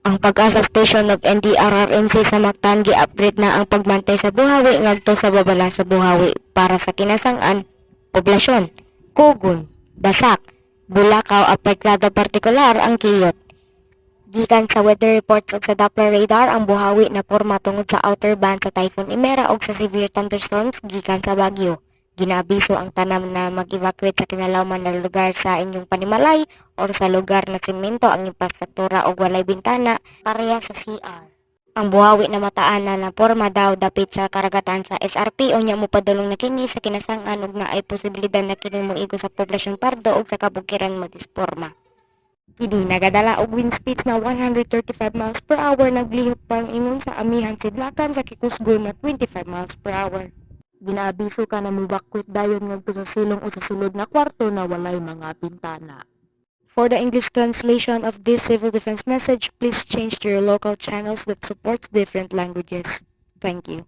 Ang Pag-asa Station of NDRRMC sa Mactan gi-upgrade na ang pagbantay sa buhawi ngadto sa babala sa buhawi para sa kinasang-an poblasyon. Kugon, Basak, Bulacau apektado partikular ang kiyot. Gikan sa weather reports ug sa Doppler radar ang buhawi na porma tungod sa outer band sa Typhoon Imera ug sa severe thunderstorms gikan sa Baguio. Ginaabiso ang tanam na mag-evacuate sa kinalawman na lugar sa inyong panimalay or sa lugar na semento ang infrastruktura o walay bintana pareha sa CR. Ang buhawi na mataana na porma daw dapit sa karagatan sa SRP o nya mopadulong na kini sa kinasang-an ug naay posibilidad na kini moigo sa poblasyon Pardo ug sa kabukiran madisporma. Kini nagadala og wind speeds na 135 miles per hour naglihok pang ingon sa amihan sidlakan sa Kikusgo na 25 miles per hour. Ginaabiso ka na mubakwit dayon ngadto sa silong o sa sulod na kwarto na walay mga bintana. For the English translation of this civil defense message, please change to your local channels that supports different languages. Thank you.